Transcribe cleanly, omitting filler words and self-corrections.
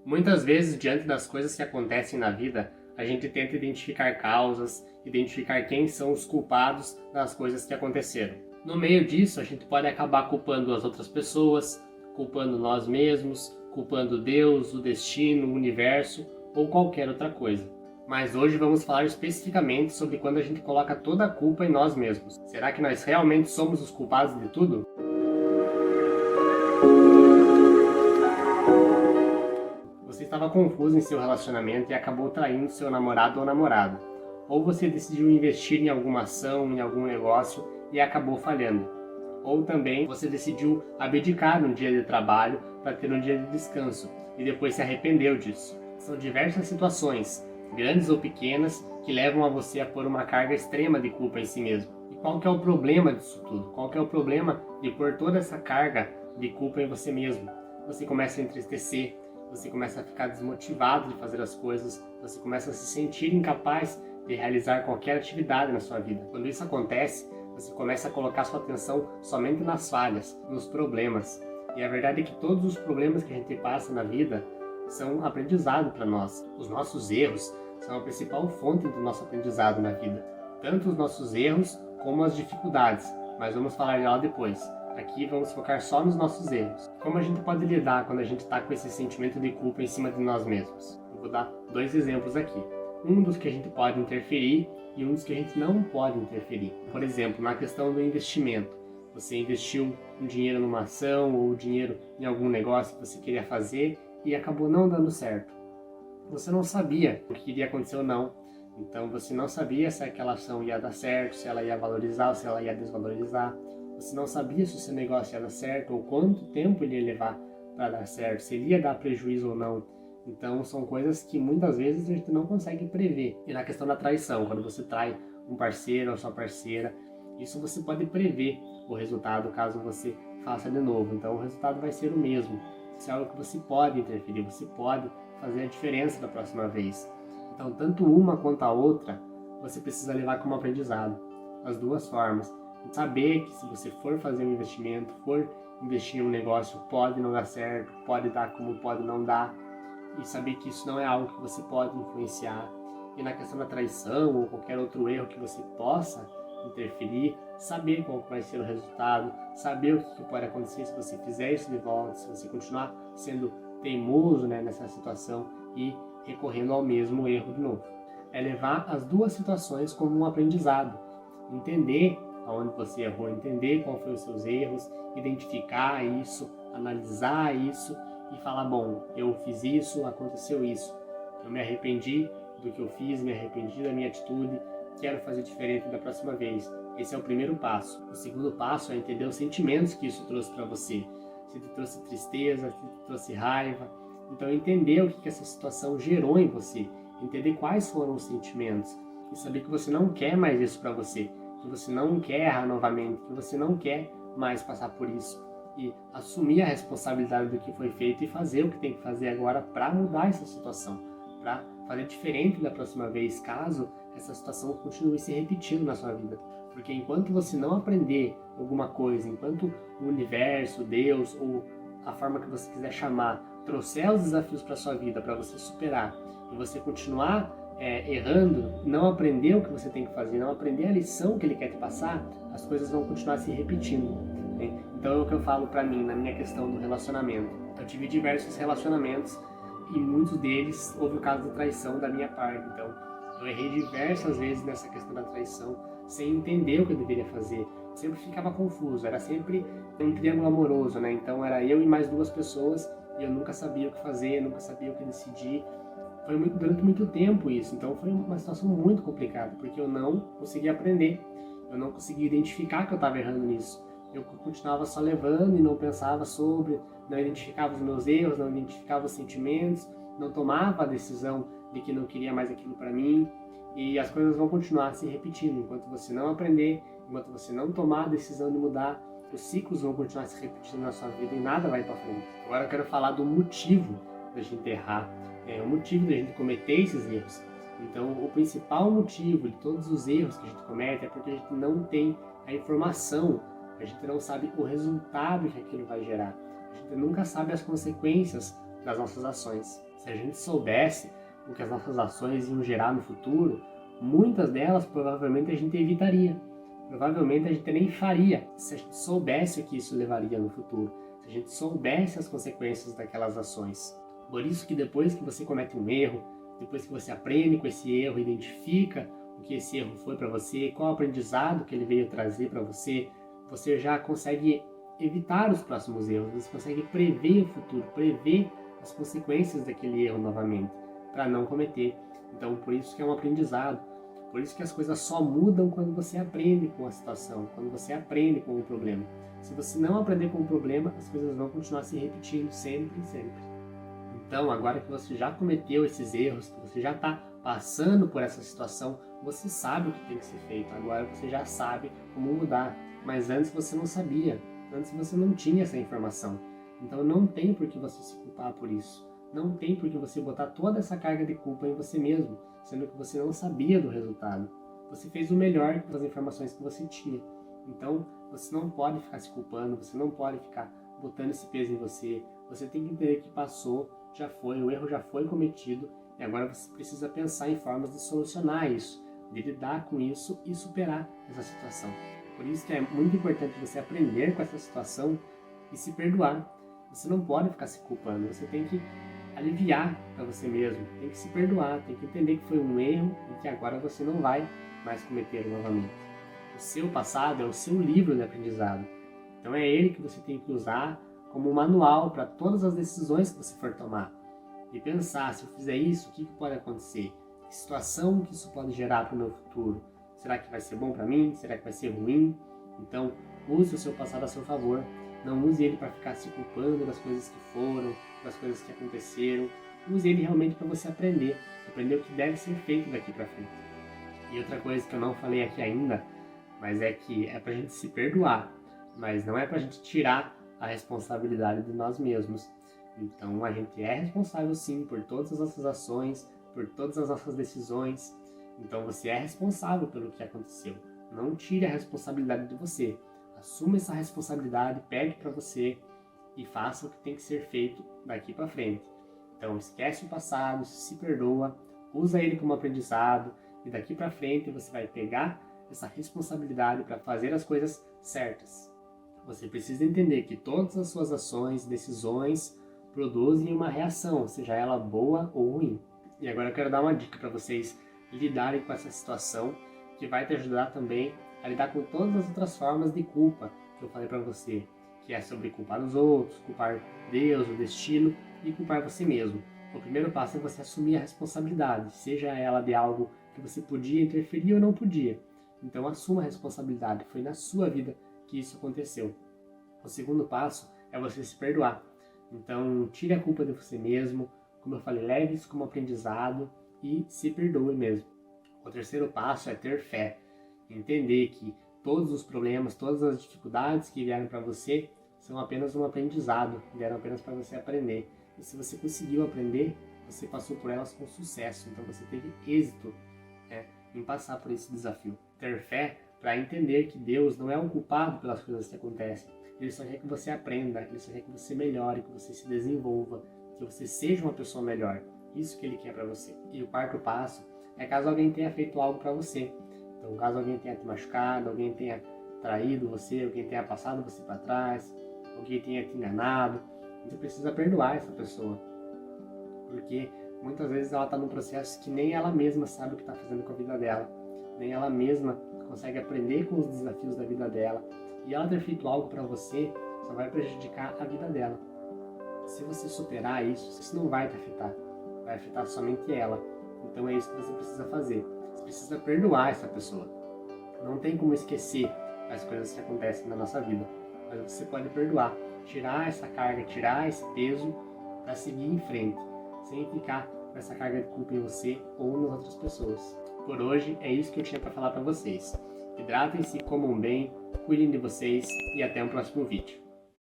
Muitas vezes, diante das coisas que acontecem na vida, a gente tenta identificar causas, identificar quem são os culpados das coisas que aconteceram. No meio disso, a gente pode acabar culpando as outras pessoas, culpando nós mesmos, culpando Deus, o destino, o universo ou qualquer outra coisa. Mas hoje vamos falar especificamente sobre quando a gente coloca toda a culpa em nós mesmos. Será que nós realmente somos os culpados de tudo? Você estava confuso em seu relacionamento e acabou traindo seu namorado ou namorada. Ou você decidiu investir em alguma ação, em algum negócio e acabou falhando. Ou também você decidiu abdicar um dia de trabalho para ter um dia de descanso e depois se arrependeu disso. São diversas situações, grandes ou pequenas, que levam a você a pôr uma carga extrema de culpa em si mesmo. E qual que é o problema disso tudo? Qual que é o problema de pôr toda essa carga de culpa em você mesmo? Você começa a entristecer, você começa a ficar desmotivado de fazer as coisas, você começa a se sentir incapaz de realizar qualquer atividade na sua vida. Quando isso acontece, você começa a colocar sua atenção somente nas falhas, nos problemas. E a verdade é que todos os problemas que a gente passa na vida são aprendizado para nós. Os nossos erros são a principal fonte do nosso aprendizado na vida. Tanto os nossos erros como as dificuldades, mas vamos falar dela depois. Aqui vamos focar só nos nossos erros. Como a gente pode lidar quando a gente está com esse sentimento de culpa em cima de nós mesmos? Eu vou dar dois exemplos aqui. Um dos que a gente pode interferir e um dos que a gente não pode interferir. Por exemplo, na questão do investimento. Você investiu um dinheiro numa ação ou dinheiro em algum negócio que você queria fazer e acabou não dando certo. Você não sabia o que iria acontecer ou não. Então você não sabia se aquela ação ia dar certo, se ela ia valorizar ou se ela ia desvalorizar. Você não sabia se o seu negócio ia dar certo ou quanto tempo ele ia levar para dar certo, se ele ia dar prejuízo ou não. Então são coisas que muitas vezes a gente não consegue prever. E na questão da traição, quando você trai um parceiro ou sua parceira, isso você pode prever o resultado caso você faça de novo. Então o resultado vai ser o mesmo. Isso é algo que você pode interferir, você pode fazer a diferença da próxima vez. Então tanto uma quanto a outra, você precisa levar como aprendizado. As duas formas. Saber que se você for fazer um investimento, for investir em um negócio, pode não dar certo, pode dar como pode não dar. E saber que isso não é algo que você pode influenciar. E na questão da traição ou qualquer outro erro que você possa interferir, saber qual vai ser o resultado, saber o que pode acontecer se você fizer isso de volta, se você continuar sendo teimoso, nessa situação e recorrendo ao mesmo erro de novo. É levar as duas situações como um aprendizado, entender aonde você errou, entender qual foi os seus erros, identificar isso, analisar isso e falar, bom, eu fiz isso, aconteceu isso, eu me arrependi do que eu fiz, me arrependi da minha atitude, quero fazer diferente da próxima vez. Esse é o primeiro passo. O segundo passo é entender os sentimentos que isso trouxe para você. Se te trouxe tristeza, se te trouxe raiva. Então entender o que essa situação gerou em você, entender quais foram os sentimentos e saber que você não quer mais isso para você, que você não quer errar novamente, que você não quer mais passar por isso. E assumir a responsabilidade do que foi feito e fazer o que tem que fazer agora para mudar essa situação, para fazer diferente da próxima vez, caso essa situação continue se repetindo na sua vida. Porque enquanto você não aprender alguma coisa, enquanto o universo, Deus ou a forma que você quiser chamar, trouxer os desafios para sua vida, para você superar, e você continuar errando, não aprender o que você tem que fazer, não aprender a lição que ele quer te passar, as coisas vão continuar se repetindo. Então é o que eu falo pra mim, na minha questão do relacionamento. Eu tive diversos relacionamentos e muitos deles houve o caso da traição da minha parte. Então eu errei diversas vezes nessa questão da traição, sem entender o que eu deveria fazer. Sempre ficava confuso, era sempre um triângulo amoroso, Então era eu e mais duas pessoas e eu nunca sabia o que fazer, nunca sabia o que decidir. Foi durante muito tempo isso, então foi uma situação muito complicada, porque eu não conseguia aprender, eu não conseguia identificar que eu estava errando nisso. Eu continuava só levando e não pensava sobre, não identificava os meus erros, não identificava os sentimentos, não tomava a decisão de que não queria mais aquilo para mim, e as coisas vão continuar se repetindo. Enquanto você não aprender, enquanto você não tomar a decisão de mudar, os ciclos vão continuar se repetindo na sua vida e nada vai para frente. Agora eu quero falar do motivo da gente errar, o motivo da gente cometer esses erros. Então, o principal motivo de todos os erros que a gente comete é porque a gente não tem a informação, a gente não sabe o resultado que aquilo vai gerar. A gente nunca sabe as consequências das nossas ações. Se a gente soubesse o que as nossas ações iam gerar no futuro, muitas delas provavelmente a gente evitaria. Provavelmente a gente nem faria se a gente soubesse o que isso levaria no futuro, se a gente soubesse as consequências daquelas ações. Por isso que depois que você comete um erro, depois que você aprende com esse erro, identifica o que esse erro foi para você, qual o aprendizado que ele veio trazer para você, você já consegue evitar os próximos erros, você consegue prever o futuro, prever as consequências daquele erro novamente, para não cometer. Então, por isso que é um aprendizado. Por isso que as coisas só mudam quando você aprende com a situação, quando você aprende com o problema. Se você não aprender com o problema, as coisas vão continuar se repetindo sempre e sempre. Então, agora que você já cometeu esses erros, que você já está passando por essa situação, você sabe o que tem que ser feito. Agora você já sabe como mudar. Mas antes você não sabia. Antes você não tinha essa informação. Então não tem por que você se culpar por isso. Não tem por que você botar toda essa carga de culpa em você mesmo, sendo que você não sabia do resultado. Você fez o melhor com as informações que você tinha. Então você não pode ficar se culpando, você não pode ficar botando esse peso em você. Você tem que entender que passou, já foi, o erro já foi cometido e agora você precisa pensar em formas de solucionar isso, de lidar com isso e superar essa situação. Por isso que é muito importante você aprender com essa situação e se perdoar. Você não pode ficar se culpando, você tem que aliviar para você mesmo, tem que se perdoar, tem que entender que foi um erro e que agora você não vai mais cometer novamente. O seu passado é o seu livro de aprendizado, então é ele que você tem que usar como manual para todas as decisões que você for tomar. E pensar, se eu fizer isso, o que pode acontecer? Que situação que isso pode gerar para o meu futuro? Será que vai ser bom para mim? Será que vai ser ruim? Então, use o seu passado a seu favor. Não use ele para ficar se culpando das coisas que foram, das coisas que aconteceram. Use ele realmente para você aprender o que deve ser feito daqui para frente. E outra coisa que eu não falei aqui ainda, mas é que é para a gente se perdoar, mas não é para a gente tirar a responsabilidade de nós mesmos. Então, a gente é responsável sim por todas as nossas ações, por todas as nossas decisões. Então, você é responsável pelo que aconteceu. Não tire a responsabilidade de você. Assuma essa responsabilidade, pegue para você e faça o que tem que ser feito daqui para frente. Então, esquece o passado, se perdoa, usa ele como aprendizado e daqui para frente você vai pegar essa responsabilidade para fazer as coisas certas. Você precisa entender que todas as suas ações, decisões produzem uma reação, seja ela boa ou ruim. E agora eu quero dar uma dica para vocês lidarem com essa situação, que vai te ajudar também a lidar com todas as outras formas de culpa que eu falei para você, que é sobre culpar os outros, culpar Deus, o destino e culpar você mesmo. O primeiro passo é você assumir a responsabilidade, seja ela de algo que você podia interferir ou não podia. Então assuma a responsabilidade, foi na sua vida que isso aconteceu. O segundo passo é você se perdoar. Então tire a culpa de você mesmo, como eu falei, leve isso como aprendizado e se perdoe mesmo. O terceiro passo é ter fé, entender que todos os problemas, todas as dificuldades que vieram para você são apenas um aprendizado, vieram apenas para você aprender. E se você conseguiu aprender, você passou por elas com sucesso, então você teve êxito em passar por esse desafio. Ter fé para entender que Deus não é um culpado pelas coisas que acontecem, Ele só quer que você aprenda, Ele só quer que você melhore, que você se desenvolva, que você seja uma pessoa melhor. Isso que Ele quer para você. E o quarto passo é caso alguém tenha feito algo para você. Então, caso alguém tenha te machucado, alguém tenha traído você, alguém tenha passado você para trás, alguém tenha te enganado, você precisa perdoar essa pessoa. Porque muitas vezes ela está num processo que nem ela mesma sabe o que está fazendo com a vida dela. Nem ela mesma consegue aprender com os desafios da vida dela. E ela ter feito algo para você só vai prejudicar a vida dela. Se você superar isso não vai te afetar. Vai afetar somente ela. Então é isso que você precisa fazer. Você precisa perdoar essa pessoa. Não tem como esquecer as coisas que acontecem na nossa vida. Mas você pode perdoar. Tirar essa carga, tirar esse peso para seguir em frente. Sem ficar com essa carga de culpa em você ou nas outras pessoas. Por hoje é isso que eu tinha para falar para vocês. Hidratem-se, comam bem, cuidem de vocês e até o próximo vídeo.